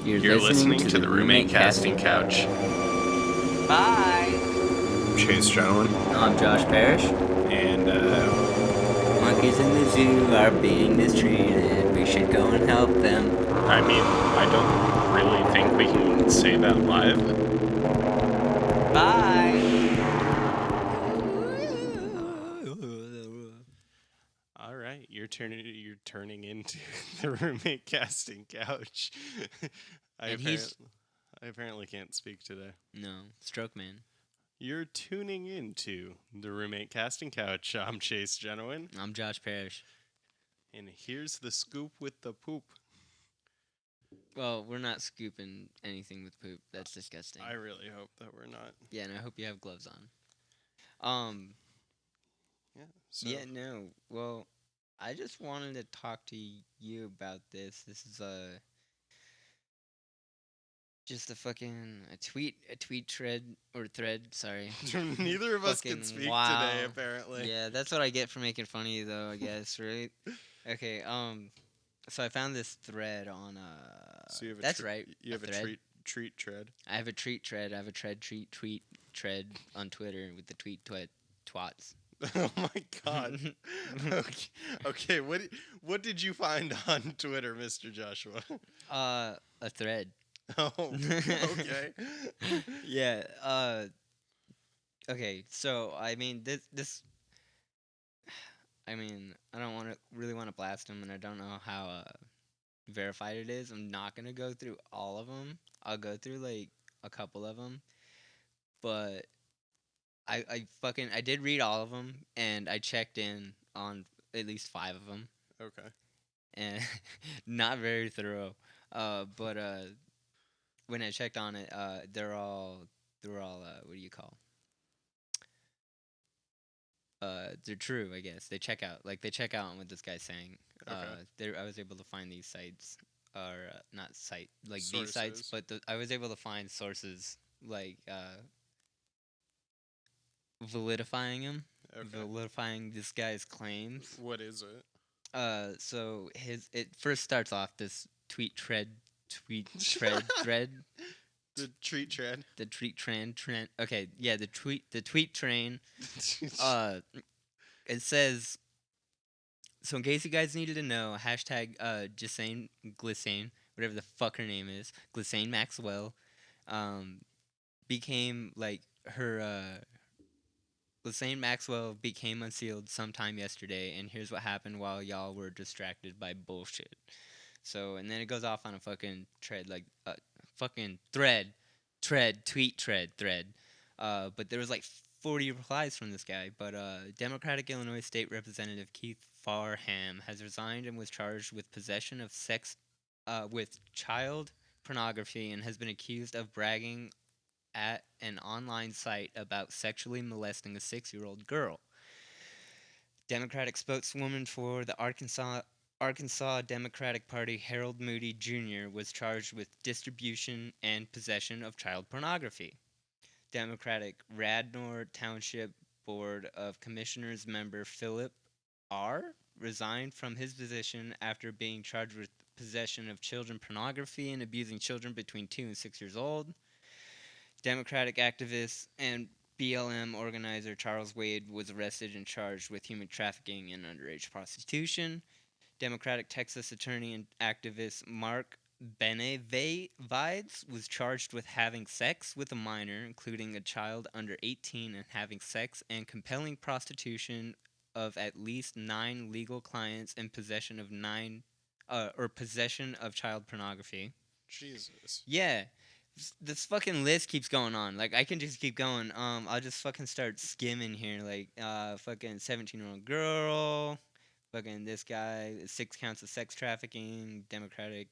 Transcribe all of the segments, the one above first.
You're listening to the Roommate Casting Couch. Bye. Chase Jennewine. I'm Josh Parrish. And, Monkeys in the zoo are being mistreated. We should go and help them. I mean, I don't really think we can say that live. Bye. All right, you're turning into the Roommate Casting Couch. I apparently can't speak today. No, Stroke Man. You're tuning into the Roommate Casting Couch. I'm Chase Jennewine. I'm Josh Parrish. And here's the scoop with the poop. Well, we're not scooping anything with poop. That's disgusting. I really hope that we're not. Yeah, and I hope you have gloves on. Yeah. So. Yeah, no. Well, I just wanted to talk to you about this. This is just a tweet thread. Sorry. Neither of us can Fucking speak wow. today, apparently. Yeah, that's what I get for making fun of you, though. I guess, right? Okay. So I found this thread on So you have that's right. You have a treat tread. I have a treat thread. I have a tweet thread on Twitter with the tweet twats. Oh my god. Okay. What did you find on Twitter, Mr. Joshua? A thread. Oh. Okay. Yeah. Okay. So I mean this. I mean I don't really want to blast him, and I don't know how verified it is. I'm not gonna go through all of them. I'll go through like a couple of them, but I did read all of them, and I checked in on at least 5 of them. Okay. And not very thorough. But when I checked on it, they're all what do you call? They're true, I guess. They check out on what this guy's saying. Okay. I was able to find these sites, or not site like Sources. these sites, but I was able to find sources like validifying him, validifying this guy's claims. What is it? So it first starts off this tweet thread. The treat trend. The tweet trend. Okay, yeah, the tweet train. It says, so in case you guys needed to know, hashtag Ghislaine Glissane, whatever the fuck her name is, Ghislaine Maxwell, became like her. Ghislaine Maxwell became unsealed sometime yesterday, and here's what happened while y'all were distracted by bullshit. So, and then it goes off on a fucking thread, like fucking tweet thread. But there was like 40 replies from this guy. But Democratic Illinois State Representative Keith Farham has resigned and was charged with possession of with child pornography, and has been accused of bragging at an online site about sexually molesting a 6-year-old girl. Democratic spokeswoman for the Arkansas Democratic Party, Harold Moody Jr., was charged with distribution and possession of child pornography. Democratic Radnor Township Board of Commissioners member Philip R. resigned from his position after being charged with possession of children pornography and abusing children between 2 and 6 years old. Democratic activist and BLM organizer Charles Wade was arrested and charged with human trafficking and underage prostitution. Democratic Texas attorney and activist Mark Benevides was charged with having sex with a minor, including a child under 18, and having sex and compelling prostitution of at least 9 legal clients in possession of possession of child pornography. Jesus. Yeah. This fucking list keeps going on. Like, I can just keep going. I'll just fucking start skimming here. Like, fucking 17-year-old girl. Fucking this guy, 6 counts of sex trafficking. Democratic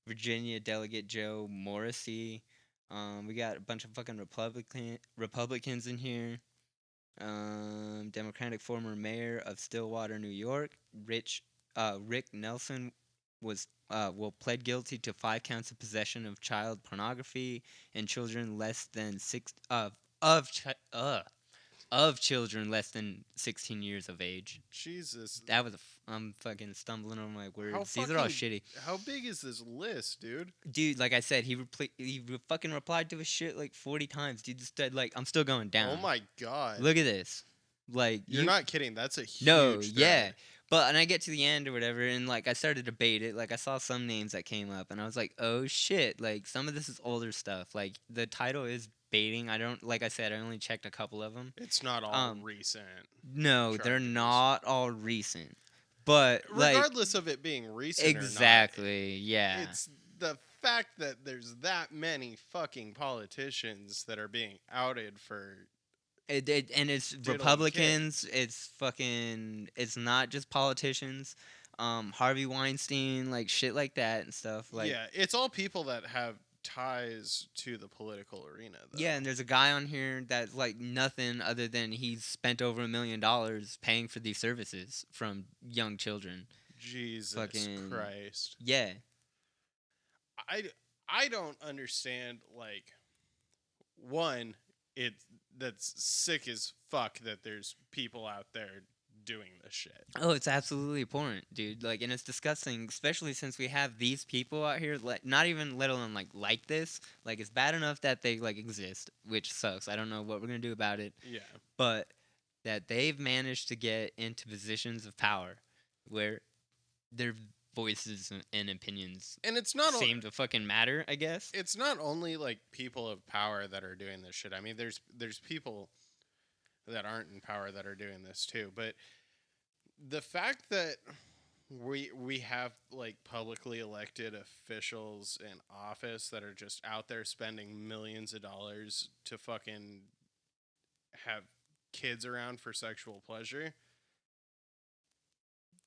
Virginia Delegate Joe Morrissey. We got a bunch of fucking Republicans in here. Democratic former mayor of Stillwater, New York, Rick Nelson was pled guilty to 5 counts of possession of child pornography and children less than 6 of of children less than 16 years of age. Jesus. That was I'm fucking stumbling on my words. How These are all shitty. How big is this list, dude? Dude, like I said, he fucking replied to his shit like 40 times. Dude, just said, like, I'm still going down. Oh my god. Look at this. Like, You're not kidding. That's a huge No, thread. yeah. But, and I get to the end or whatever, and, like, I started to debate it. Like, I saw some names that came up, and I was like, oh, shit. Like, some of this is older stuff. Like, the title is baiting. Like I said, I only checked a couple of them. It's not all recent. No, they're charges. not all recent. But, like... Regardless of it being recent Exactly, or not, yeah. it's the fact that there's that many fucking politicians that are being outed for... And it's diddling Republicans. It's fucking. It's not just politicians. Harvey Weinstein, like shit like that and stuff. Like yeah, it's all people that have ties to the political arena. Though. yeah, and there's a guy on here that's like nothing other than he's spent over $1 million paying for these services from young children. Jesus fucking, Christ. Yeah. I don't understand. Like, one, that's sick as fuck that there's people out there doing this shit. Oh, it's absolutely abhorrent, dude. Like, and it's disgusting, especially since we have these people out here, like, not even let alone like this. Like, it's bad enough that they like exist, which sucks. I don't know what we're gonna do about it. Yeah. But that they've managed to get into positions of power where their voices and opinions and it's not seem to fucking matter, I guess. It's not only like people of power that are doing this shit. I mean, there's people that aren't in power that are doing this too. But the fact that we have like publicly elected officials in office that are just out there spending millions of dollars to fucking have kids around for sexual pleasure.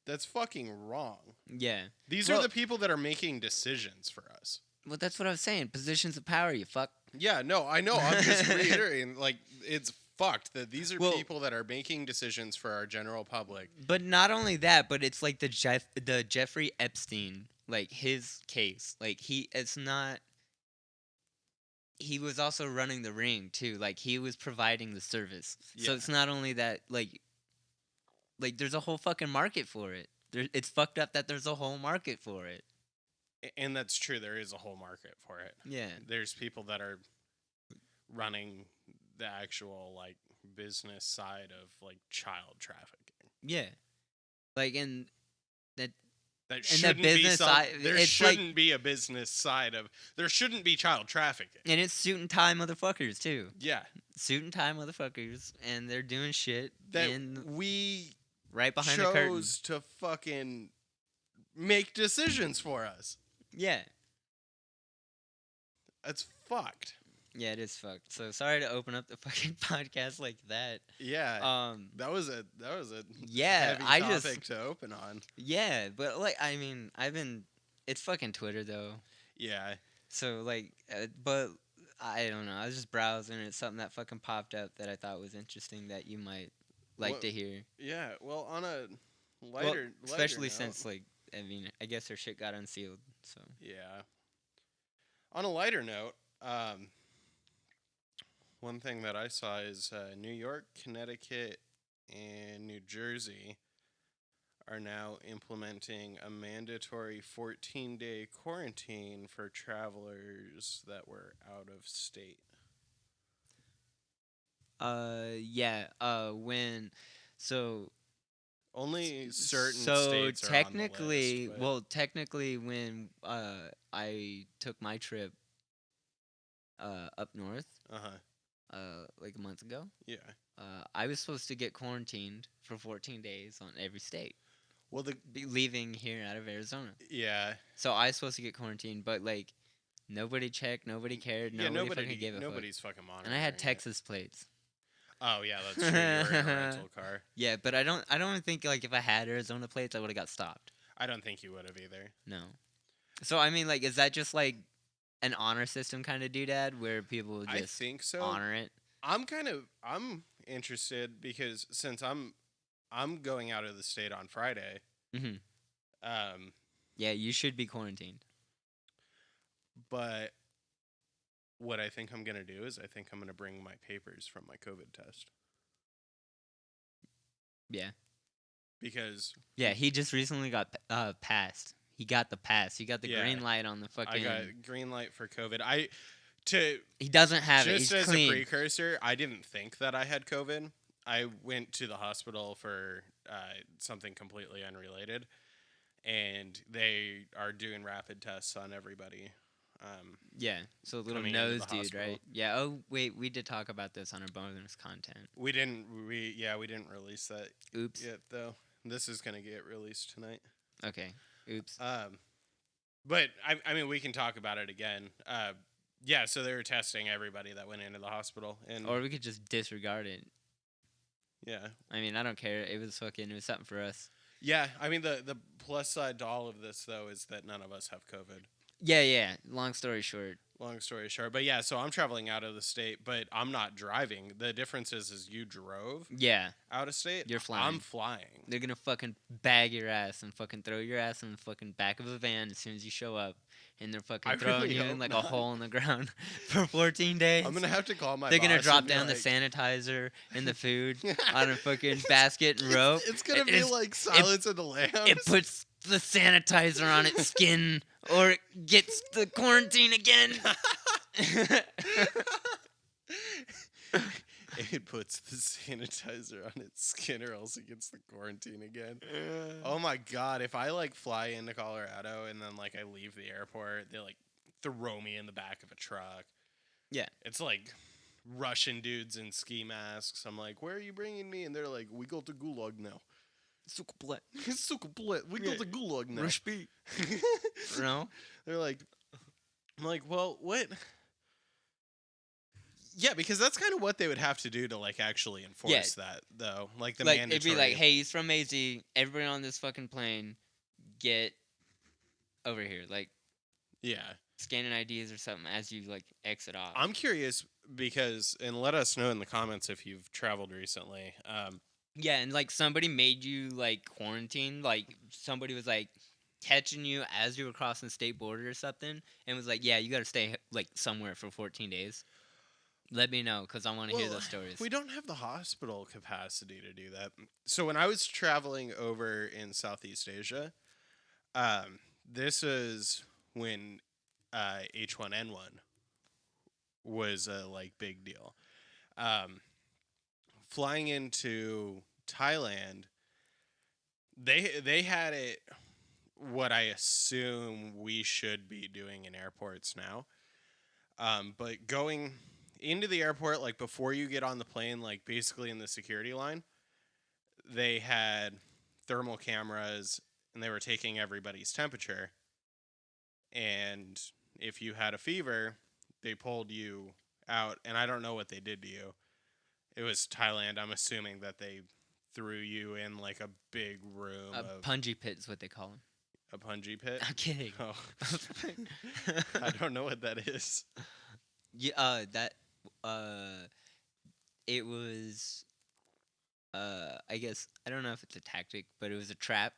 That's fucking wrong. Yeah. These are the people that are making decisions for us. Well, that's what I was saying. Positions of power, you fuck. Yeah, no, I know. I'm just reiterating. Like, it's fucked that these are people that are making decisions for our general public. But not only that, but it's like the Jeffrey Epstein, like his case. Like it's not. He was also running the ring too. Like he was providing the service. Yeah. So it's not only that. Like there's a whole fucking market for it. It's fucked up that there's a whole market for it. And that's true. There is a whole market for it. Yeah. There's people that are running the actual like business side of like child trafficking. Yeah. Like and that shouldn't be side. There shouldn't be a business side of. There shouldn't be child trafficking. And it's suit and tie motherfuckers too. Yeah. Suit and tie motherfuckers, and they're doing shit that we right behind the curtain. Chose to fucking make decisions for us. Yeah. That's fucked. Yeah, it is fucked. So sorry to open up the fucking podcast like that. Yeah. That was a yeah, heavy topic to open on. Yeah, but like I mean, it's fucking Twitter though. Yeah. So like but I don't know. I was just browsing and it's something that fucking popped up that I thought was interesting that you might like to hear. Yeah, well, on a lighter especially note, since like I mean, I guess her shit got unsealed. So yeah. On a lighter note, one thing that I saw is New York, Connecticut, and New Jersey are now implementing a mandatory 14-day quarantine for travelers that were out of state. Only certain states are technically, on the list, technically when I took my trip up north, like a month ago, I was supposed to get quarantined for 14 days on every state. Well, leaving here out of Arizona. Yeah. So I was supposed to get quarantined, but like nobody checked, nobody cared, nobody fucking gave a fuck. Nobody's fucking monitoring. And I had Texas plates. Oh yeah, that's true. You were in a rental car. Yeah, but I don't think like if I had Arizona plates, I would have got stopped. I don't think you would have either. No. So I mean, like, is that just like an honor system kind of doodad where people just I think so. honor it? I'm interested because since I'm going out of the state on Friday. Mm-hmm. Yeah, you should be quarantined. But what I think I'm gonna do is I think I'm gonna bring my papers from my COVID test. Yeah. because Yeah, he just recently got passed. He got the pass. He got the Yeah, green light on the I fucking. got green light for COVID. He doesn't have it. Just He's as clean. a precursor, I didn't think that I had COVID. I went to the hospital for something completely unrelated, and they are doing rapid tests on everybody. Yeah, so little Coming into nose the dude, hospital. right? Yeah. Oh wait, we did talk about this on our bonus content. We didn't release that Oops. yet though. This is gonna get released tonight. Okay. Oops. But I mean, we can talk about it again. Yeah, so they were testing everybody that went into the hospital, and Or we could just disregard it. yeah, I mean, I don't care. It was something for us. yeah. I mean, the plus side to all of this though is that none of us have COVID. Yeah. Long story short. Long story short, but yeah, so I'm traveling out of the state, but I'm not driving. The difference is you drove Yeah, out of state. You're flying. I'm flying. they're gonna fucking bag your ass and fucking throw your ass in the fucking back of a van as soon as you show up, and they're fucking I throwing really you in hope like not. a hole in the ground for 14 days. I'm gonna have to call my. They're gonna boss drop and be down the like, sanitizer and the food on a fucking basket and rope. It's gonna be It's- like Silence of the Lambs. It puts the sanitizer on its skin, or it gets the quarantine again. It puts the sanitizer on its skin, or else it gets the quarantine again. Oh my god! If I like fly into Colorado and then like I leave the airport, they like throw me in the back of a truck. Yeah. It's like Russian dudes in ski masks. I'm like, where are you bringing me? And they're like, we go to Gulag now. We go to Gulag now. No? They're like, I'm like, well, what? Yeah, because that's kind of what they would have to do to like actually enforce that, though. Like the Like, mandatory. it'd be like, hey, he's from AZ. Everybody on this fucking plane, get over here. Like, yeah. scanning IDs or something as you, like, exit off. I'm curious because, and let us know in the comments if you've traveled recently. Yeah, and, like, somebody made you, like, quarantine. Like, somebody was, like, catching you as you were crossing the state border or something and was like, yeah, you got to stay, like, somewhere for 14 days. Let me know, because I want to hear those stories. We don't have the hospital capacity to do that. So when I was traveling over in Southeast Asia, this is when H1N1 was a like big deal. Flying into Thailand, they had it what I assume we should be doing in airports now. But going into the airport, like before you get on the plane, like basically in the security line, they had thermal cameras and they were taking everybody's temperature. And if you had a fever, they pulled you out. And I don't know what they did to you. It was Thailand. I'm assuming that they threw you in like a big room. A punji pit is what they call them. A punji pit? I'm kidding. Oh. I don't know what that is. Yeah, it was, I guess, I don't know if it's a tactic, but it was a trap.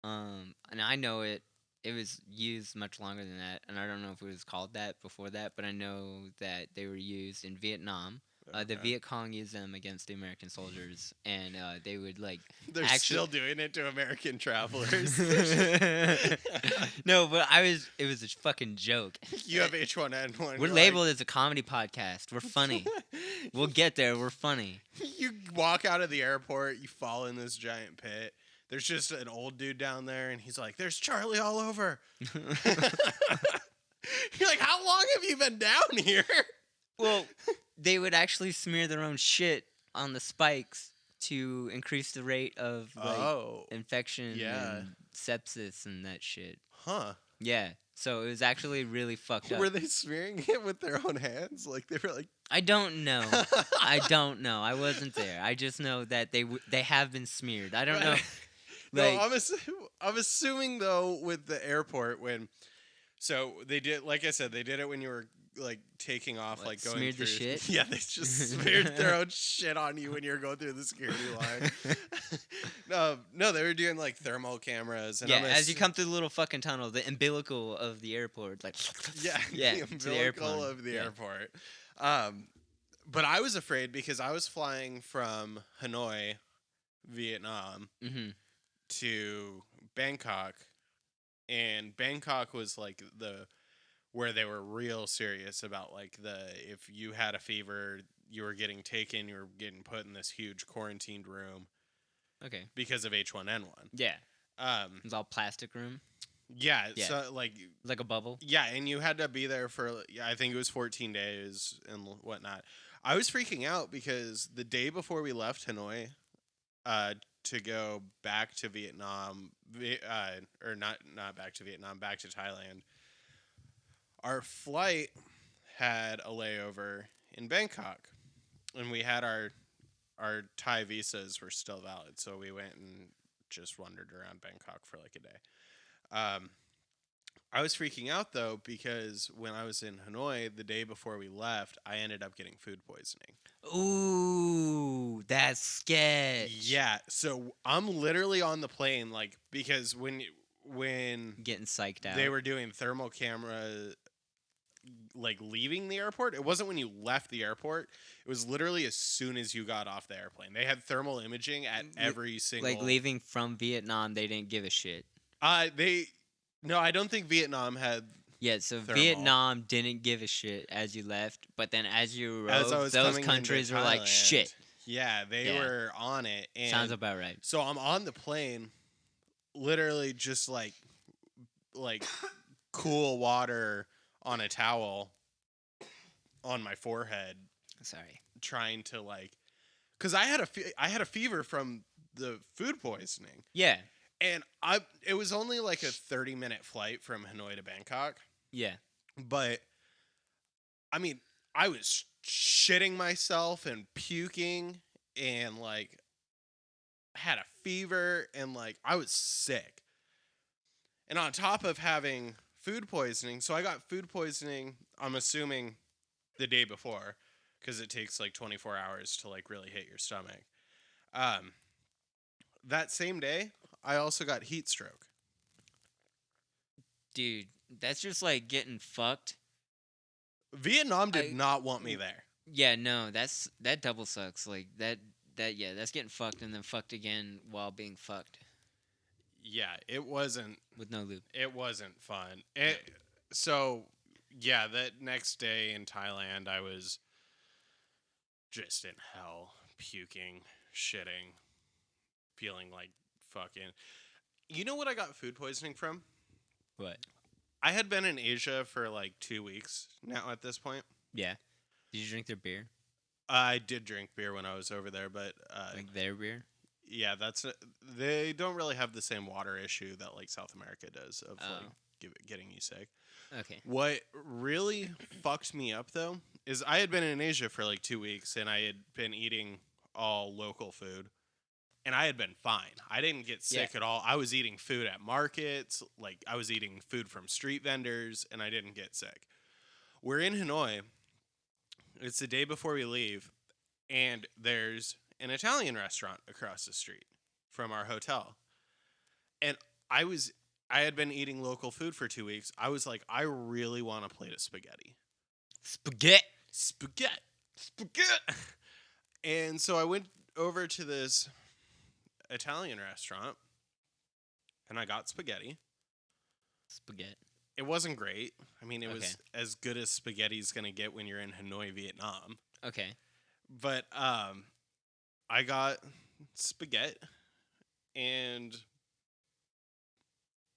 And I know it was used much longer than that, and I don't know if it was called that before that, but I know that they were used in Vietnam. The Viet Cong used them against the American soldiers, and they would like. They're still doing it to American travelers. No, but it was a fucking joke. You have H1N1. We're labeled as a comedy podcast. We're funny. We'll get there. We're funny. You walk out of the airport, you fall in this giant pit. There's just an old dude down there, and he's like, "There's Charlie all over." You're like, "How long have you been down here?" Well, they would actually smear their own shit on the spikes to increase the rate of like infection and sepsis and that shit. Huh. Yeah. So it was actually really fucked up. Were they smearing it with their own hands? Like they were like I don't know. I don't know. I wasn't there. I just know that they have been smeared. I don't know. No, I'm assuming though with the airport so they did, like I said, they did it when you were like taking off, What, like going smeared through. the shit? Yeah, they just smeared their own shit on you when you were going through the security line. No, they were doing like thermal cameras. And yeah, as you come through the little fucking tunnel, the umbilical of the airport, like yeah, yeah, the to the airplane. umbilical of the Yeah. airport. But I was afraid because I was flying from Hanoi Vietnam Mm-hmm. to Bangkok, and Bangkok was like where they were real serious about like if you had a fever, you were getting taken, you were getting put in this huge quarantined room Okay. because of H1N1. Yeah. Um, It's all plastic room. yeah, Yeah. so like Like a bubble. yeah, and you had to be there for I think it was 14 days and whatnot. I was freaking out because the day before we left Hanoi, to go back to Vietnam, or not back to Vietnam, back to Thailand. Our flight had a layover in Bangkok, and we had our Thai visas were still valid, so we went and just wandered around Bangkok for like a day. I was freaking out though because when I was in Hanoi the day before we left, I ended up getting food poisoning. Ooh, that's sketch. Yeah, so I'm literally on the plane like because when Getting psyched out. they were doing thermal camera like leaving the airport, it wasn't when you left the airport. It was literally as soon as you got off the airplane. They had thermal imaging at every single like leaving from Vietnam, they didn't give a shit. No, I don't think Vietnam had. Yeah, so Thermal. Vietnam didn't give a shit as you left, but then as you As I arrived, was those coming countries into were like, Thailand, shit. Yeah, they Yeah. were on it. And Sounds about right. so I'm on the plane, literally just like cool water on a towel on my forehead, Sorry. trying to because I had a fever from the food poisoning, Yeah, and it was only like a 30-minute flight from Hanoi to Bangkok, yeah. but I mean I was shitting myself and puking and like had a fever and like I was sick. And on top of having food poisoning, so I got food poisoning, I'm assuming the day before, because it takes like 24 hours to like really hit your stomach. That same day, I also got heat stroke. Dude, that's just like getting fucked. Vietnam did not want me there. Yeah, no, that double sucks. Like yeah, that's getting fucked and then fucked again while being fucked Yeah, it wasn't. with no lube. It wasn't fun. So, yeah, that next day in Thailand, I was just in hell, puking, shitting, feeling like fucking. You know what I got food poisoning from? What? I had been in Asia for like 2 weeks now at this point. Yeah. Did you drink their beer? I did drink beer when I was over there, but Like their beer? yeah, they don't really have the same water issue that like South America does of getting you sick. Okay. What really fucked me up though is I had been in Asia for like 2 weeks and I had been eating all local food and I had been fine. I didn't get sick at all. I was eating food at markets, like I was eating food from street vendors and I didn't get sick. We're in Hanoi. It's the day before we leave and there's an Italian restaurant across the street from our hotel. And I had been eating local food for 2 weeks. I was like, I really want a plate of spaghetti. Spaghetti. And so I went over to this Italian restaurant and I got spaghetti. It wasn't great. I mean, it was as good as spaghetti's going to get when you're in Hanoi, Vietnam. Okay. But I got spaghetti and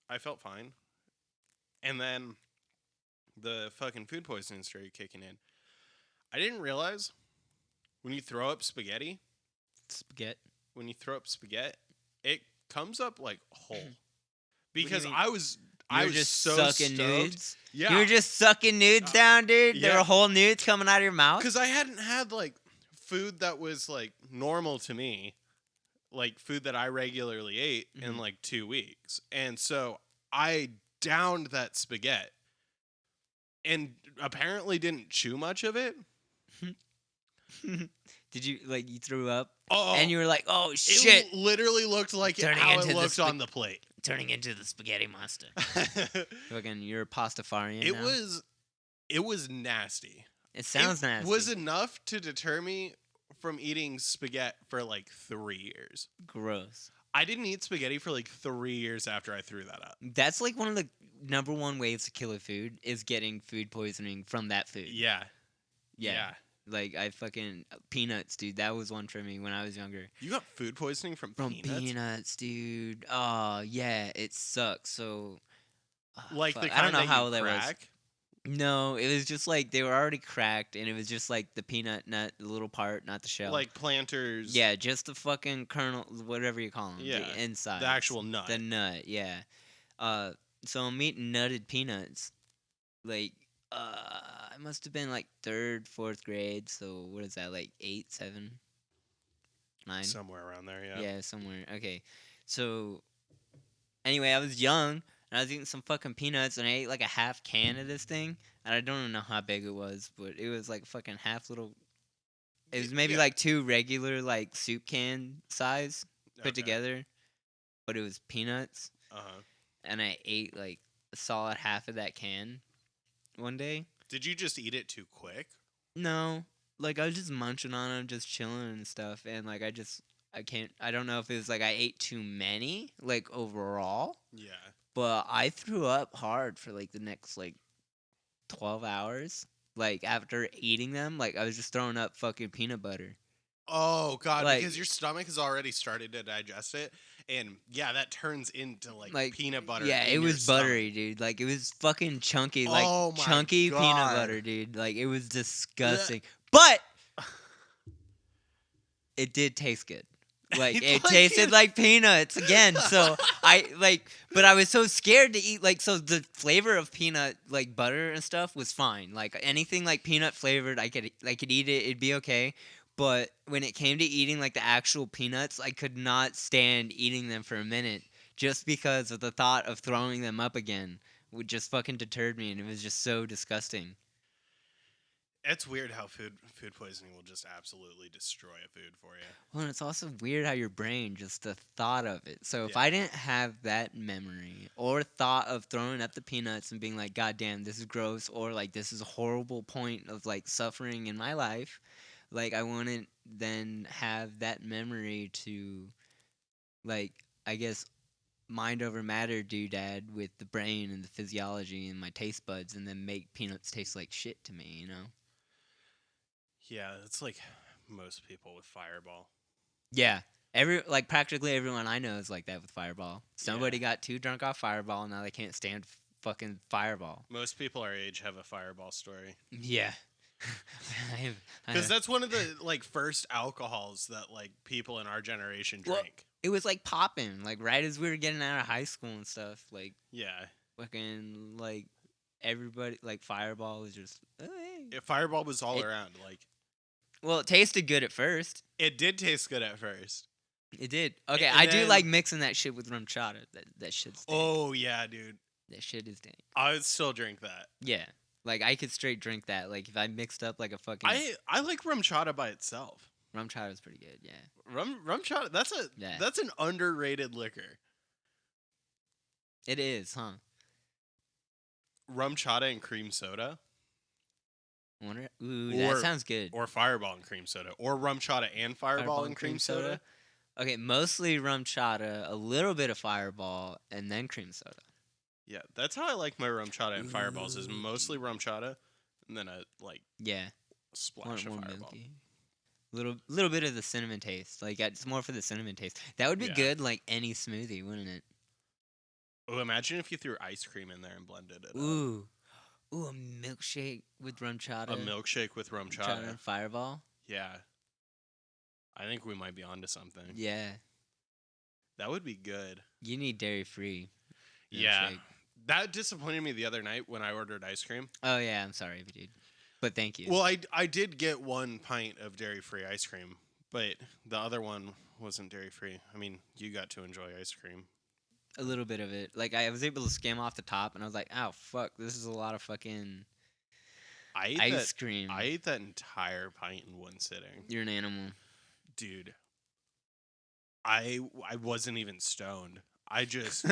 I felt fine. And then the fucking food poisoning started kicking in. I didn't realize when you throw up spaghetti, it comes up like whole. Because I was just so sucking stoked. nudes. Yeah. You were just sucking nudes down, dude. There yeah. were whole nudes coming out of your mouth. Because I hadn't had like food that was like normal to me, like food that I regularly ate in like 2 weeks. And so I downed that spaghetti and apparently didn't chew much of it. Did you you threw up? Oh, and you were like, "Oh shit!" It literally looked like how it looked on the plate, turning into the spaghetti monster. Fucking, you're a pastafarian. It was nasty. It sounds nasty. Was enough to deter me from eating spaghetti for like 3 years. Gross. I didn't eat spaghetti for like 3 years after I threw that up. That's like one of the number one ways to kill a food is getting food poisoning from that food. Yeah. Yeah. Like I fucking peanuts, dude. That was one for me when I was younger. You got food poisoning from Peanuts, dude. Oh yeah, it sucks. So, like fuck, the I kind don't know that how you that was. crack? No, it was just like they were already cracked, and it was just like the peanut nut, the little part, not the shell. Like planters. Yeah, just the fucking kernel, whatever you call them. Yeah, The inside. the actual nut. The nut, yeah. So I'm eating nutted peanuts. Like, I must have been like 3rd, 4th grade. So what is that? Like 8, 7, 9? Somewhere around there, yeah. Yeah, somewhere. Okay. So anyway, I was young and I was eating some fucking peanuts and I ate like a half can of this thing. And I don't know how big it was, but it was like fucking half little. It was maybe Yeah. like 2 regular like soup can size put Okay. together, but it was peanuts. Uh-huh. And I ate like a solid half of that can one day. Did you just eat it too quick? No, like I was just munching on them, just chilling and stuff, and like I don't know if it was like I ate too many, like overall, Yeah. but I threw up hard for like the next like 12 hours. Like after eating them, like I was just throwing up fucking peanut butter. Oh god, Like- because your stomach has already started to digest it, and yeah, that turns into like peanut butter. Yeah, in it your was stomach. buttery, dude. Like it was fucking chunky, like Oh my chunky peanut God. butter, dude. Like it was disgusting. But it did taste good. Like It's it like tasted it- like peanuts again. So but I was so scared to eat. Like so, the flavor of peanut like butter and stuff was fine. Like anything like peanut flavored, I could eat it. It'd be okay. But when it came to eating like the actual peanuts, I could not stand eating them for a minute just because of the thought of throwing them up again. Would just fucking deterred me, and it was just so disgusting. It's weird how food poisoning will just absolutely destroy a food for you. Well, and it's also weird how your brain, just the thought of it. So if Yeah. I didn't have that memory or thought of throwing up the peanuts and being like, God damn, this is gross, or like this is a horrible point of like suffering in my life, like I wouldn't then have that memory to, like, I guess, mind over matter doodad with the brain and the physiology and my taste buds, and then make peanuts taste like shit to me, you know? Yeah, it's like most people with Fireball. Yeah. Practically everyone I know is like that with Fireball. Somebody got too drunk off Fireball, and now they can't stand fucking Fireball. Most people our age have a Fireball story. Yeah. I Because that's one of the like first alcohols that like people in our generation Well- drink. it was like popping, like right as we were getting out of high school and stuff. Like Yeah. fucking like everybody like Fireball was just oh, hey. Fireball was all It- around. Like Well, it tasted good at first. it did taste good at first. It did. Okay, And I do then- like mixing that shit with rum chata. That shit's dank. Oh yeah, dude. That shit is dank. I would still drink that. Yeah. Like I could straight drink that. Like if I mixed up like a fucking I like rum chata by itself. rum chata is pretty good, yeah. Rum chata. Yeah. That's an underrated liquor. It is, huh? Rum chata and cream soda, Ooh, Or- that sounds good. or Fireball and cream soda, or rum chata and Fireball and cream soda. Okay, mostly rum chata, a little bit of Fireball, and then cream soda. Yeah, that's how I like my rum chata and Fireballs. Is Ooh. mostly rum chata, and then a like Yeah, splash of more Fireball. milky. Little bit of the cinnamon taste. Like it's more for the cinnamon taste. That would be Yeah. good, like any smoothie, wouldn't it? Oh, imagine if you threw ice cream in there and blended it. Up. Ooh, a milkshake with rum chata. A milkshake with rum chata chata. and Fireball. Yeah, I think we might be onto something. Yeah, That would be good. you need dairy free. Yeah, that disappointed me the other night when I ordered ice cream. Oh yeah, I'm sorry, dude. But thank you. Well, I did get 1 pint of dairy-free ice cream, but the other one wasn't dairy-free. I mean, you got to enjoy ice cream. A little bit of it. Like I was able to skim off the top, and I was like, "Oh fuck, this is a lot of fucking I ate ice that. cream." I ate that entire pint in one sitting, You're an animal. dude. I wasn't even stoned. I just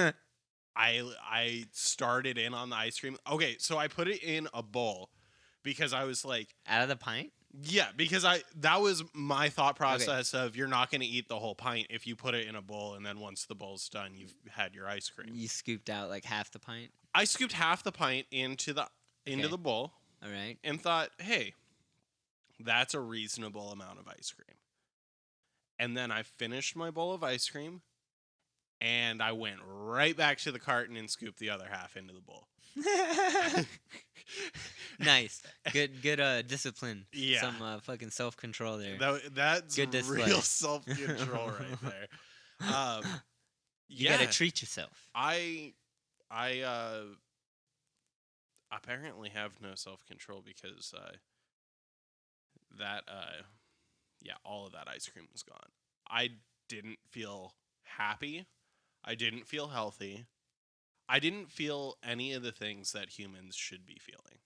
I started in on the ice cream. Okay, so I put it in a bowl, because I was like, Out of the pint? yeah, because that was my thought process of you're not going to eat the whole pint if you put it in a bowl, and then once the bowl's done, you've had your ice cream. You scooped out like half the pint? I scooped half the pint into the bowl All right. and thought, hey, that's a reasonable amount of ice cream. And then I finished my bowl of ice cream, and I went right back to the carton and scooped the other half into the bowl. Nice. Good discipline. Yeah. Some fucking self-control there. That's Good display. real self-control right there. You gotta treat yourself. I apparently have no self-control because all of that ice cream was gone. I didn't feel happy. I didn't feel healthy. I didn't feel any of the things that humans should be feeling.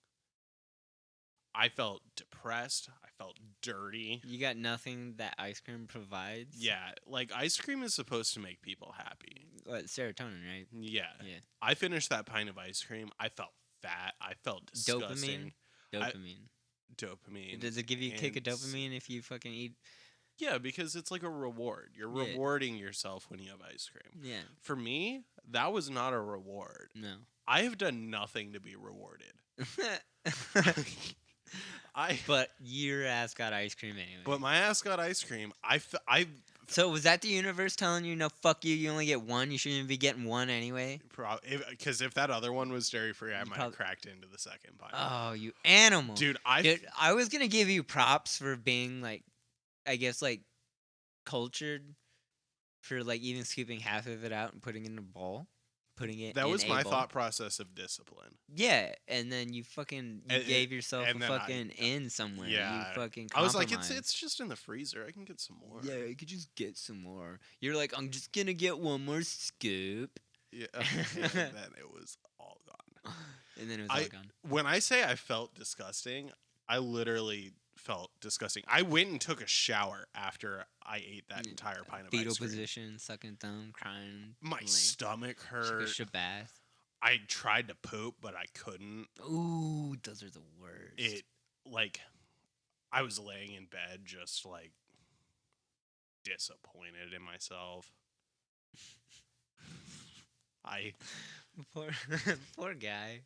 I felt depressed. I felt dirty. You got nothing that ice cream provides? Yeah, like ice cream is supposed to make people happy. What, serotonin, right? Yeah. Yeah. I finished that pint of ice cream. I felt fat. I felt disgusting. Dopamine. Does it give you a kick of and dopamine if you fucking eat? Yeah, because it's like a reward. You're Yeah. rewarding yourself when you have ice cream. Yeah. For me, that was not a reward. No. I have done nothing to be rewarded. But your ass got ice cream anyway. But my ass got ice cream. So was that the universe telling you, no, fuck you, you only get one, you shouldn't even be getting one anyway? Because if that other one was dairy free, I might have probably cracked into the second pint. Oh, you animal. Dude, I was going to give you props for being, like, I guess, like, cultured for, like, even scooping half of it out and putting it in a bowl. That was my thought process of discipline. Yeah, and then you gave yourself a fucking in somewhere. Yeah, you fucking I was like, compromised. it's just in the freezer. I can get some more. Yeah, you could just get some more. You're like, I'm just gonna get one more scoop. Yeah, and then it was all gone. And then it was all gone. When I say I felt disgusting, I literally felt disgusting. I went and took a shower after I ate that entire pint of Fetal ice cream. position, sucking thumb, crying. My stomach hurt. Took a shabath. I tried to poop, but I couldn't. Ooh, those are the worst. I was laying in bed just like disappointed in myself. Poor guy.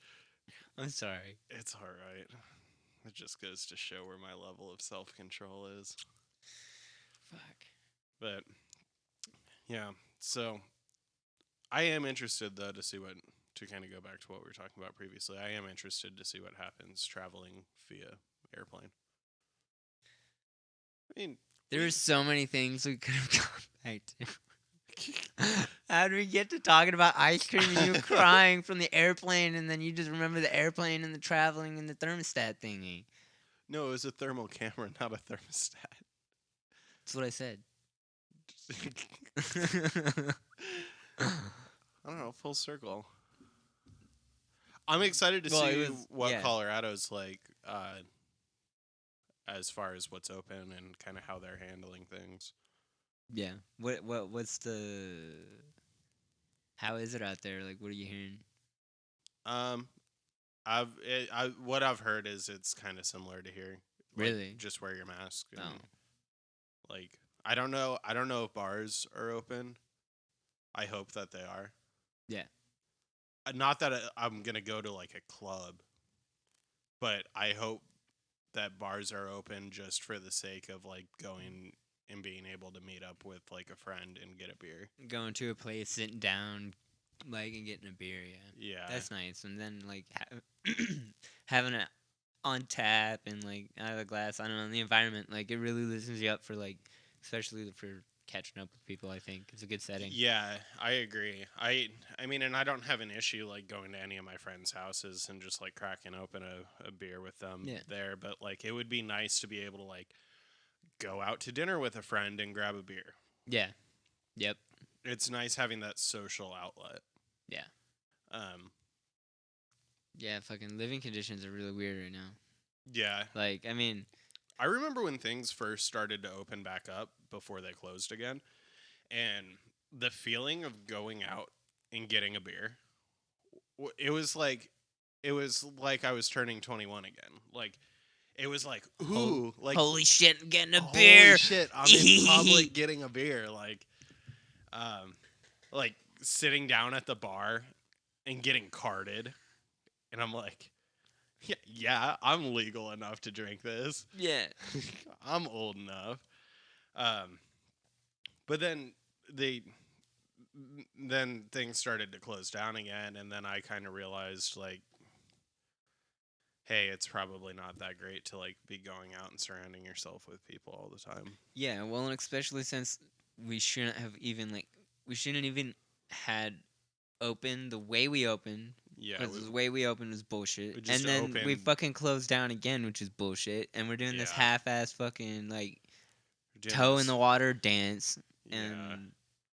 I'm sorry. It's all right. It just goes to show where my level of self-control is. Fuck. But yeah, so I am interested though to kind of go back to what we were talking about previously. I am interested to see what happens traveling via airplane. I mean, there are so many things we could have gone back to. How did we get to talking about ice cream and you crying from the airplane, and then you just remember the airplane and the traveling and the thermostat thingy? No, it was a thermal camera, not a thermostat. That's what I said. I don't know, full circle. I'm excited to see what Colorado's like as far as what's open and kind of how they're handling things. Yeah. What's the... How is it out there? Like, what are you hearing? What I've heard is it's kind of similar to here. Really? Like, just wear your mask. And, Oh. Like, I don't know if bars are open. I hope that they are. Yeah. Not that I'm gonna go to like a club, but I hope that bars are open just for the sake of like going and being able to meet up with like a friend and get a beer. Going to a place, sitting down, like, and getting a beer, yeah. Yeah. That's nice. And then, like, having it on tap and, like, out of the glass, I don't know, the environment, like, it really loosens you up for, like, especially for catching up with people, I think. It's a good setting. Yeah, I agree. I mean, and I don't have an issue, like, going to any of my friends' houses and just, like, cracking open a beer with them there. But, like, it would be nice to be able to, like, go out to dinner with a friend and grab a beer. Yeah. Yep. It's nice having that social outlet. Yeah. Yeah, fucking living conditions are really weird right now. Yeah. Like, I mean... I remember when things first started to open back up before they closed again. And the feeling of going out and getting a beer, it was like it was like I was turning 21 again. Like it was like, ooh, like holy shit, I'm getting a holy beer. shit, I'm in public getting a beer. Like sitting down at the bar and getting carded, and I'm like, yeah, I'm legal enough to drink this. Yeah. I'm old enough. But then things started to close down again, and then I kind of realized like, hey, it's probably not that great to like be going out and surrounding yourself with people all the time. Yeah, well, and especially since we shouldn't even had opened the way we opened. Yeah, Because the way we opened was we bullshit. just And then we opened- fucking closed down again, which is bullshit. And we're doing this Yeah. half-ass fucking, like, doing toe in this- the water dance. Yeah. And,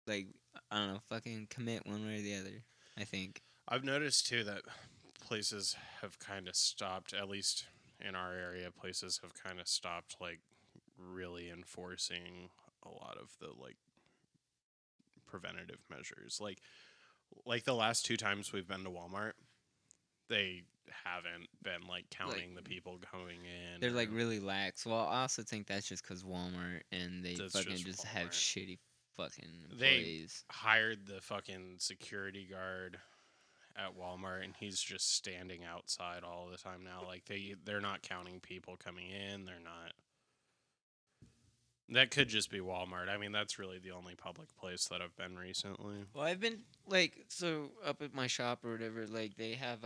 like, I don't know, fucking commit one way or the other, I think. I've noticed too that places have kind of stopped, at least in our area, places have kind of stopped like really enforcing a lot of the like preventative measures. Like the last 2 times we've been to Walmart, they haven't been like counting the people going in. They're, like, or- really lax. Well, I also think that's just because Walmart and they That's fucking just just have Walmart. shitty fucking They- employees. hired the fucking security guard at Walmart, and he's just standing outside all the time now. Like they're not counting people coming in. They're not. That could just be Walmart. I mean, that's really the only public place that I've been recently. Well, I've been like so up at my shop or whatever. Like they have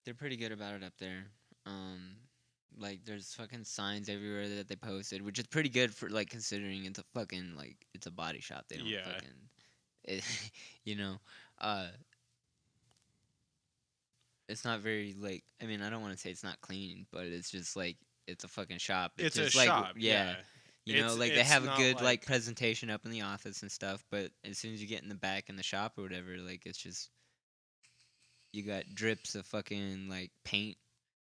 they're pretty good about it up there. Like there's fucking signs everywhere that they posted, which is pretty good for like considering it's a fucking like it's a body shop. They don't Yeah. fucking, it, you know, uh. It's not very like I mean I don't want to say it's not clean, but it's just like it's a fucking shop. It's a just like, shop. yeah. You know, It's- like they it's have a not good like like- presentation up in the office and stuff, but as soon as you get in the back in the shop or whatever, like it's just you got drips of fucking like paint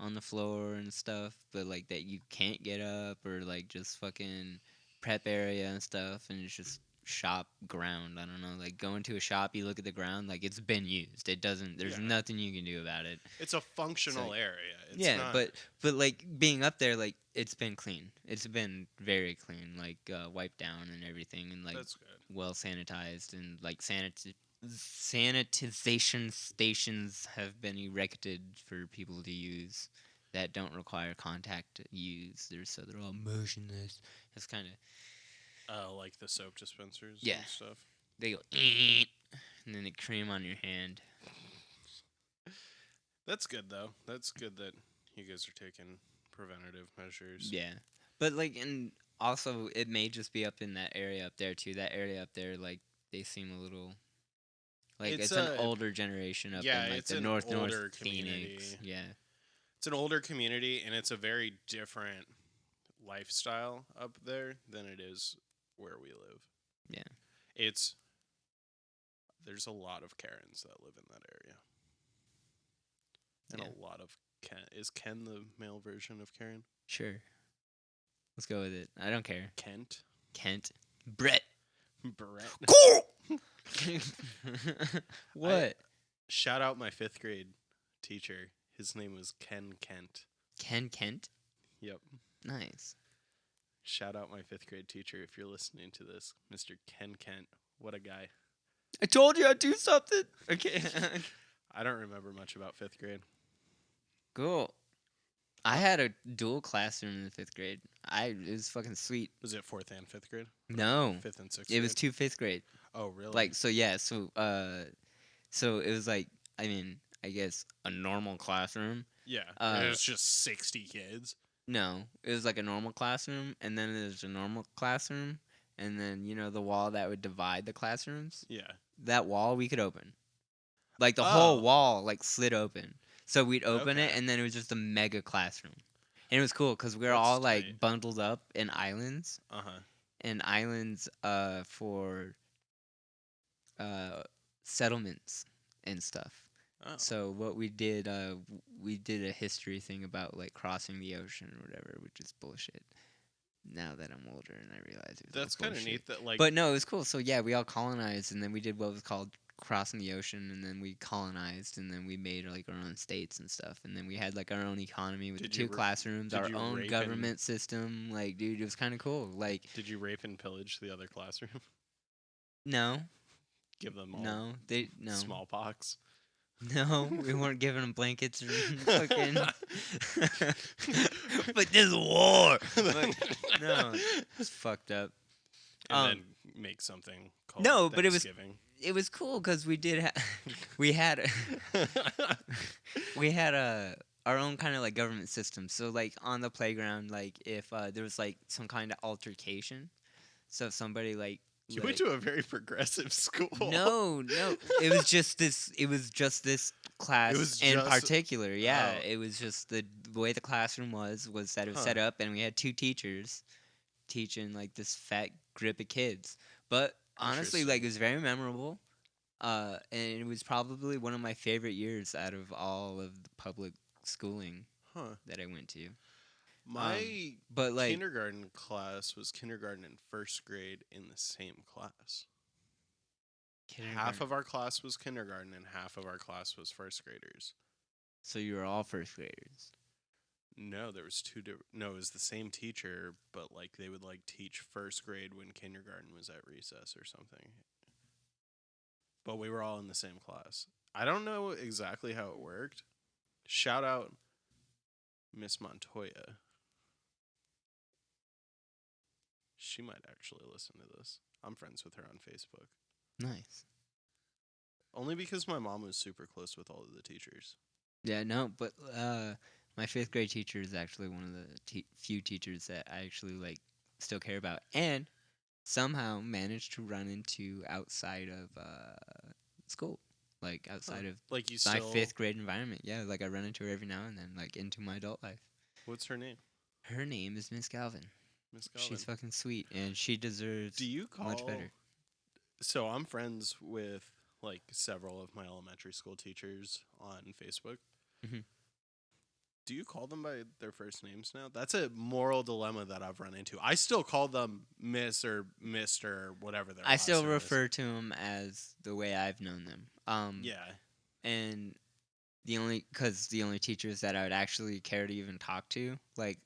on the floor and stuff, but like that you can't get up or like just fucking prep area and stuff, and it's just shop ground. I don't know, like go into a shop, you look at the ground, like it's been used. It doesn't. There's Yeah. nothing you can do about it. It's a functional area. It's Yeah, not, but like being up there, like it's been clean. It's been very clean, like wiped down and everything, and like that's good. well sanitized, and like sanitization stations have been erected for people to use that don't require contact use. So they're all motionless. It's kind of Like the soap dispensers Yeah. and stuff. they go and then they cream on your hand. That's good though. That's good that you guys are taking preventative measures. Yeah, but like, and also it may just be up in that area up there too. That area up there, like they seem a little like It's it's an a- older generation up yeah, in like it's the an North older Phoenix. community. Yeah, It's an older community, and it's a very different lifestyle up there than it is where we live. Yeah. There's a lot of Karens that live in that area. And Yeah. a lot of Ken. Is Ken the male version of Karen? sure. Let's go with it. I don't care. Kent? Kent, Brett. Brett. What? Shout out my 5th grade teacher. His name was Ken Kent. Ken Kent. Yep. Nice. Shout out my 5th grade teacher if you're listening to this. Mr. Ken Kent. What a guy. I told you I'd do something. Okay. I don't remember much about 5th grade. Cool. I had a dual classroom in the 5th grade. It was fucking sweet. Was it 4th and 5th grade? No, 5th and 6th it was grade? 2 5th grade. Oh, really? Like so, yeah. So it was like I mean I guess a normal classroom. yeah. it It was just 60 kids. No, it was like a normal classroom, and then there's a normal classroom, and then you know the wall that would divide the classrooms. Yeah. That wall we could open, like the whole Oh. wall like slid open. So we'd open it, Okay. and then it was just a mega classroom, and it was cool because we were That's all like tight. bundled up in islands, Uh-huh. and islands for settlements and stuff. Oh. So what we did a history thing about like crossing the ocean or whatever, which is bullshit. Now that I'm older and I realize it was all That's kind of bullshit. neat that, like... But no, it was cool. So yeah, we all colonized, and then we did what was called crossing the ocean, and then we colonized, and then we made like our own states and stuff, and then we had like our own economy with Did the you two ra- classrooms, did our you own rape government system. Like, dude, it was kind of cool. Like, Did you rape and pillage the other classroom? no, Give them all no. smallpox? No, we weren't giving them blankets or fucking. But this is war. But, no, it's fucked up. And then make something called No, but it was Thanksgiving. it was cool because we did we had we had our own kind of like government system. So like on the playground, like if there was like some kind of altercation, so if somebody like You went to a very progressive school. no, it was just this class was in just- particular. Yeah, oh. it was just the way the classroom was that it was set up, and we had two teachers teaching like this fat group of kids. But honestly, like it was very memorable. And it was probably one of my favorite years out of all of the public schooling Huh. that I went to. My But like, kindergarten class was kindergarten and first grade in the same class. Half of our class was kindergarten and half of our class was first graders. so you were all first graders. No, there was two different. No, it was the same teacher, but like they would like teach first grade when kindergarten was at recess or something. But we were all in the same class. I don't know exactly how it worked. Shout out Miss Montoya. She might actually listen to this. I'm friends with her on Facebook. Nice. Only because my mom was super close with all of the teachers. Yeah, no, but my fifth grade teacher is actually one of the few teachers that I actually like still care about, and somehow managed to run into outside of school, like outside of Like you my still. fifth grade environment. Yeah, like I run into her every now and then, like into my adult life. What's her name? Her name is Miss Galvin. Miss Galvin. She's fucking sweet, and she deserves Do you call much better. So I'm friends with like several of my elementary school teachers on Facebook. Mhm. Do you call them by their first names now? That's a moral dilemma that I've run into. I still call them Miss or Mister or whatever their I last still name is. refer to them as the way I've known them. Yeah. And the only teachers that I would actually care to even talk to, like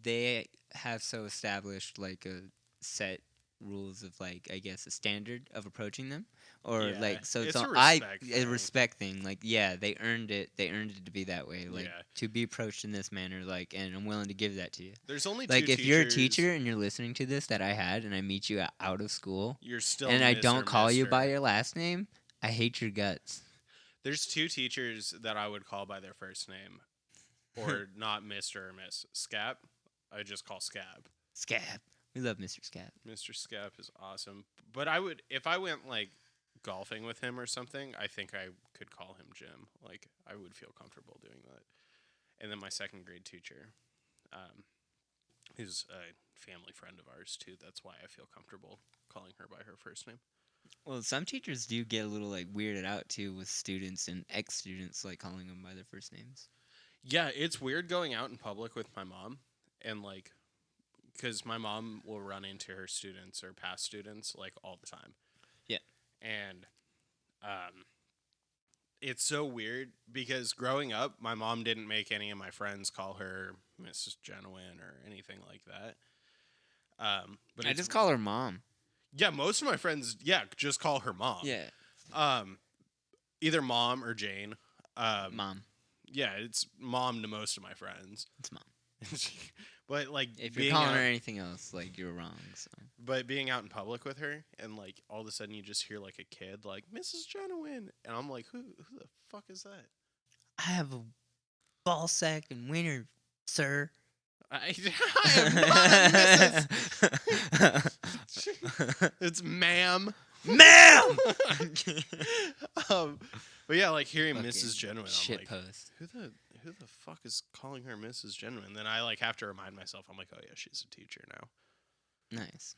they have so established like a set rules of like I guess a standard of approaching them, or Yeah, like so it's it's a a respect a thing. respect thing. Like yeah, they earned it to be that way, like Yeah. to be approached in this manner. Like, and I'm willing to give that to you. There's only Like two if you're a teachers- teacher and you're listening to this that I had, and I meet you out of school, You're still and I Miss don't or call you by Mister. your last name, I hate your guts. There's two teachers that I would call by their first name, or not Mister or Miss. Scap, I just call Scap. Scab. We love Mr. Scab. Mr. Scap is awesome, but I would if I went like golfing with him or something. I think I could call him Jim. Like I would feel comfortable doing that. And then my second grade teacher, who's a family friend of ours too. That's why I feel comfortable calling her by her first name. Well, some teachers do get a little like weirded out too with students and ex-students like calling them by their first names. Yeah, it's weird going out in public with my mom and like because my mom will run into her students or past students like all the time. Yeah. And it's so weird because growing up, my mom didn't make any of my friends call her Mrs. Jennewine or anything like that. But I it's- just call her mom. yeah, most of my friends, just call her mom. Yeah, Either mom or Jane. mom. Yeah, it's mom to most of my friends. It's mom. But like If being you're calling out, her anything else, like you're wrong. So. but being out in public with her and like all of a sudden you just hear like a kid like Mrs. Jennewine and I'm like who the fuck is that? I have a ball sack and wiener, sir. I am not Mrs. It's ma'am. Ma'am. But yeah, like hearing Fucking Mrs. Jennewine, I'm shit like, post. who the fuck is calling her Mrs. Jennewine? And then I like have to remind myself, I'm like, oh yeah, she's a teacher now. Nice.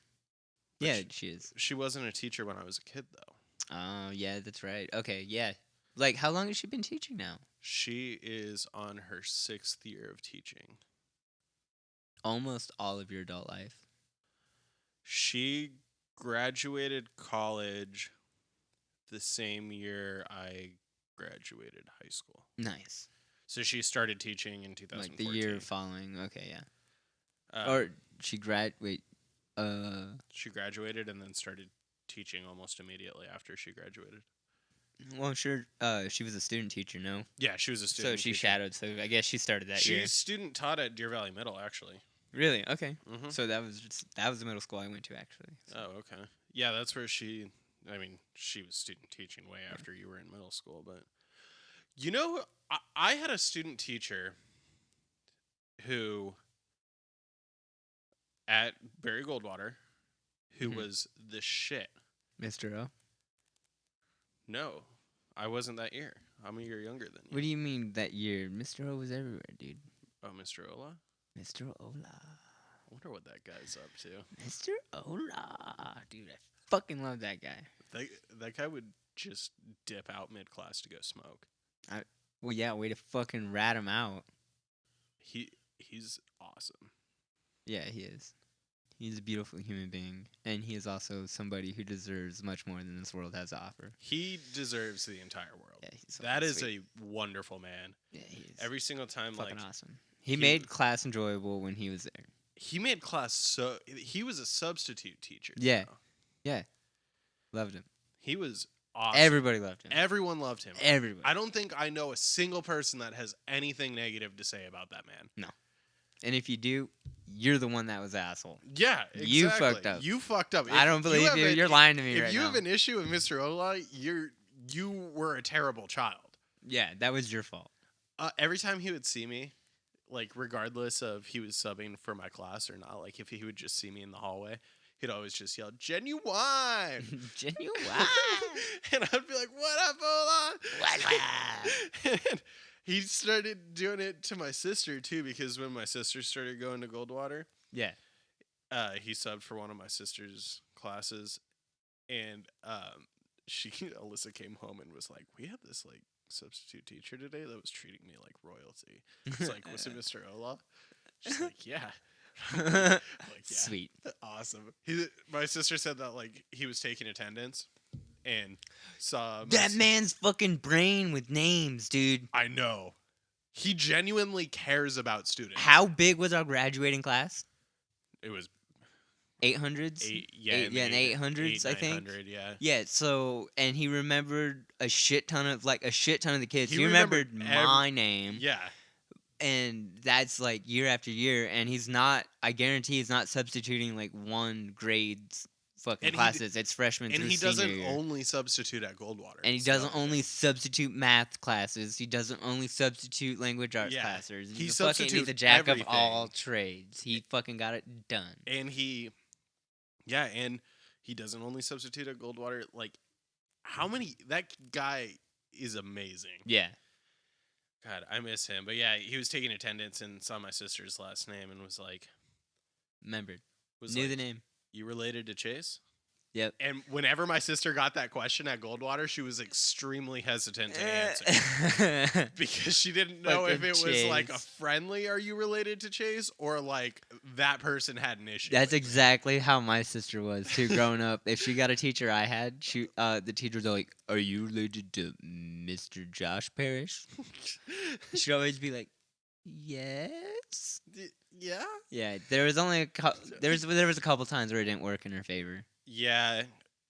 But Yeah, she is. She wasn't a teacher when I was a kid though. Oh, yeah, that's right. Okay, yeah. Like, how long has she been teaching now? She is on her 6th year of teaching. Almost all of your adult life. She graduated college the same year I graduated high school. Nice. So she started teaching in 2014. Like the year following. Okay, yeah. Um, Or she wait. she graduated and then started teaching almost immediately after she graduated. Well, sure. She was a student teacher, no? Yeah, she was a So student. she teacher. shadowed. So I guess she started that year. She's student taught at Deer Valley Middle, actually. Really? Okay. Mm-hmm. So that was the middle school I went to, actually. So. Oh, okay. Yeah, that's where she. I mean, she was student teaching way after you were in middle school, but you know, I had a student teacher who at Barry Goldwater who Mhm. was the shit. Mr. O? No, I wasn't that year. I'm a year younger than you. What do you mean that year? Mr. O was everywhere, dude. Oh, Mr. Ola? Mr. Ola. I wonder what that guy's up to. Mr. Ola. Dude, I fucking love that guy. That guy would just dip out mid class to go smoke. Well, yeah, way to fucking rat him out. He's awesome. Yeah, he is. He's a beautiful human being, and he is also somebody who deserves much more than this world has to offer. He deserves the entire world. Yeah, he's That fucking is sweet. a wonderful man. Yeah, he is. Every single time, fucking like awesome. He made class enjoyable when he was there. he made class so he was a substitute teacher. Yeah. though. Yeah, loved him. He was awesome. Everybody loved him. Everyone loved him. Everybody. I don't think I know a single person that has anything negative to say about that man. And if you do, you're the one that was the asshole. Yeah, exactly. You fucked up. You fucked up. I don't believe you. You're lying to me If right you now. have an issue with Mr. Ola, you were a terrible child. Yeah, that was your fault. Every time he would see me, like regardless of he was subbing for my class or not, like if he would just see me in the hallway, he'd always just yell, "Jennewine!" Jennewine. And I'd be like, "What up, Ola?" And he started doing it to my sister too, because when my sister started going to Goldwater, Yeah. he subbed for one of my sister's classes, and Alyssa came home and was like, "We had this like substitute teacher today that was treating me like royalty." It's like, "Was it Mr. Ola?" She's like, "Yeah." I'm like, yeah. Sweet. Awesome. My sister said that like he was taking attendance and saw That man's fucking brain with names, dude. I know. He genuinely cares about students. How big was our graduating class? It was 800s? in the in 800s, I think. 900, yeah. Yeah, so, and he remembered a shit ton of the kids. He He remembered remembered my name. Yeah. And that's like year after year. And he's not, I guarantee he's not substituting like one grade's fucking And he classes. It's freshman And through he senior doesn't year. only substitute at Goldwater. And he so- doesn't only substitute math classes. He doesn't only substitute language arts Yeah, classes. he He's fucking substitute he's a jack everything. of all trades. He fucking got it done. And he doesn't only substitute at Goldwater. Like, that guy is amazing. Yeah. God, I miss him. But yeah, he was taking attendance and saw my sister's last name and was like, Remembered. was Knew like, the name. "You related to Chase?" Yep. And whenever my sister got that question at Goldwater, she was extremely hesitant to answer. Because she didn't know if it Fucking was like a Chase. friendly "Are you related to Chase?" or like that person had an issue. That's with it. exactly how my sister was too growing up. If she got a teacher I had, the teacher was like, "Are you related to Mr. Josh Parrish?" She'd always be like, "Yes." Yeah. Yeah, there was only there was a couple times where it didn't work in her favor. Yeah.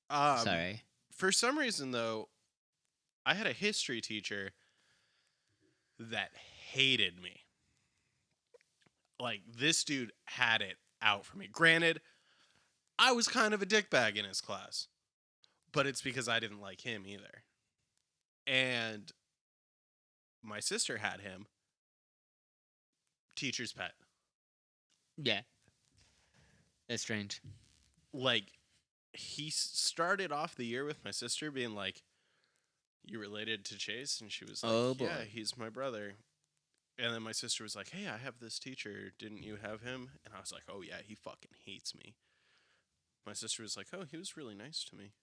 Sorry. For some reason, though, I had a history teacher that hated me. Like, this dude had it out for me. Granted, I was kind of a dickbag in his class, but it's because I didn't like him either. And my sister had him. Teacher's pet. Yeah. That's strange. Like, he started off the year with my sister being like, "You related to Chase?" And she was like, Oh, boy. "Yeah, he's my brother." And then my sister was like, "Hey, I have this teacher. Didn't you have him?" And I was like, "Oh, yeah, he fucking hates me." My sister was like, "Oh, he was really nice to me."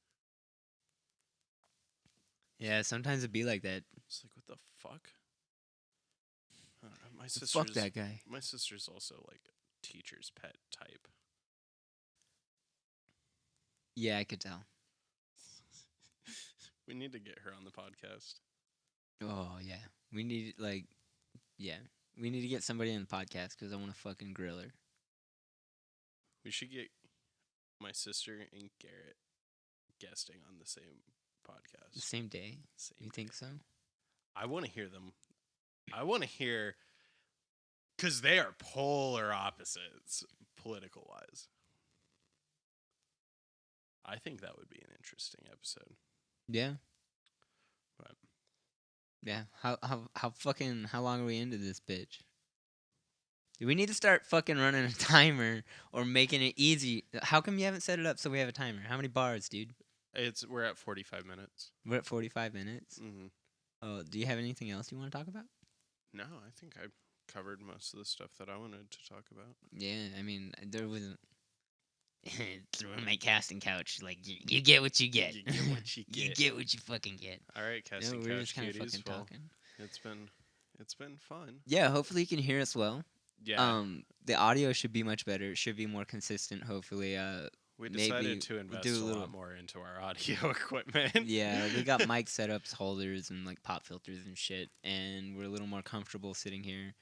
Yeah, sometimes it'd be like that. It's like, what the fuck? My sister's, Fuck that guy. My sister's also like a teacher's pet type. Yeah, I could tell. We need to get her on the podcast. Oh yeah, we need we need to get somebody on the podcast because I want to fucking grill her. We should get my sister and Garrett guesting on the same podcast. The same day. Same You think so? I want to hear them. I want to hear, because they are polar opposites, political wise. I think that would be an interesting episode. Yeah. But Yeah. How long are we into this bitch? Do we need to start fucking running a timer or making it easy? How come you haven't set it up so we have a timer? How many bars, dude? we're at 45 minutes. We're at 45 minutes. Mm-hmm. Oh, do you have anything else you want to talk about? No, I think I covered most of the stuff that I wanted to talk about. Yeah, I mean, there wasn't. It's the roommate casting couch. Like, you get what you get. You get what you You get. get what you fucking get. All right, casting we're couch just kind of cuties. fucking Well, talking. it's been fun. Yeah, hopefully you can hear us well. Yeah. The audio should be much better. It should be more consistent. Hopefully, We maybe decided to we invest do a a little- lot more into our audio equipment. yeah, we got mic setups, holders, and like pop filters and shit, and we're a little more comfortable sitting here.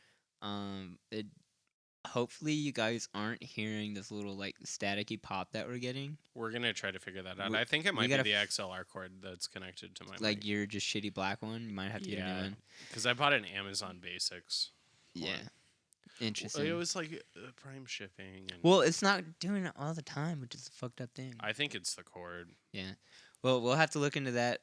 Hopefully you guys aren't hearing this little like staticky pop that we're getting. We're gonna try to figure that out. We- I think it we might be gotta the XLR cord that's connected to my Like your just shitty black one. You might have to get a new one. because I bought an Amazon Basics. Yeah, one. interesting. It was like Prime shipping. And Well, it's not doing it all the time, which is a fucked up thing. I think it's the cord. Yeah. Well, we'll have to look into that.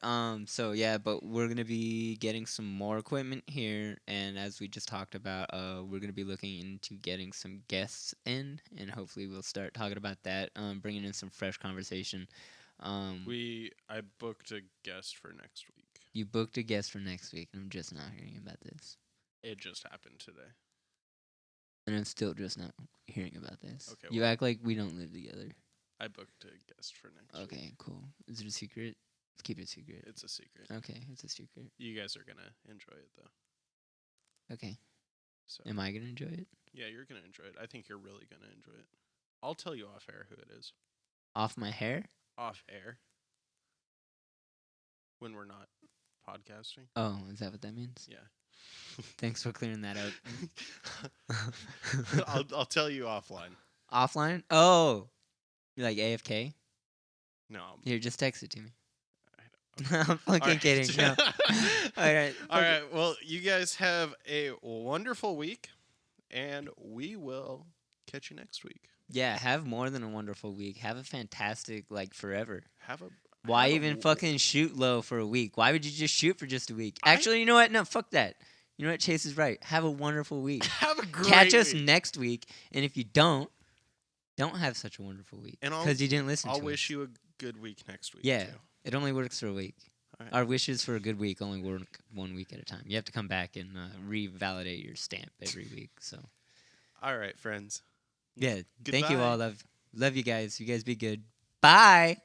So yeah, but we're gonna be getting some more equipment here, and as we just talked about, we're gonna be looking into getting some guests in, and hopefully we'll start talking about that. Bringing in some fresh conversation. I booked a guest for next week. You booked a guest for next week, and I'm just not hearing about this, It just happened today. and I'm still just not hearing about this. Okay, You act like we don't live together. I booked a guest for next week. Okay, cool. Is it a secret? Let's keep it a secret. It's a secret. Okay, it's a secret. You guys are gonna enjoy it though. Okay. So Am I gonna enjoy it? yeah, you're gonna enjoy it. I think you're really gonna enjoy it. I'll tell you off air who it is. Off my hair? Off air. When we're not podcasting. Oh, is that what that means? Yeah. Thanks for clearing that out. I'll tell you offline. Offline? Oh, you like AFK? No. Here, just text it to me. I I'm fucking All right. kidding. No. All right. All right. Well, you guys have a wonderful week, and we will catch you next week. Yeah, have more than a wonderful week. Have a fantastic, like, forever. Have a. Why have a even w- fucking shoot low for a week? Why would you just shoot for just a week? Actually, you know what? No, fuck that. You know what? Chase is right. Have a wonderful week. Have a great. Catch us week. next week, and if you don't have such a wonderful week And because you didn't listen. I'll to wish us. you a good week next week. Yeah, Too. it only works for a week. All right. Our wishes for a good week only work 1 week at a time. You have to come back and revalidate your stamp every week. So All right, friends. yeah, thank you all. Goodbye. Love you guys. You guys be good. Bye.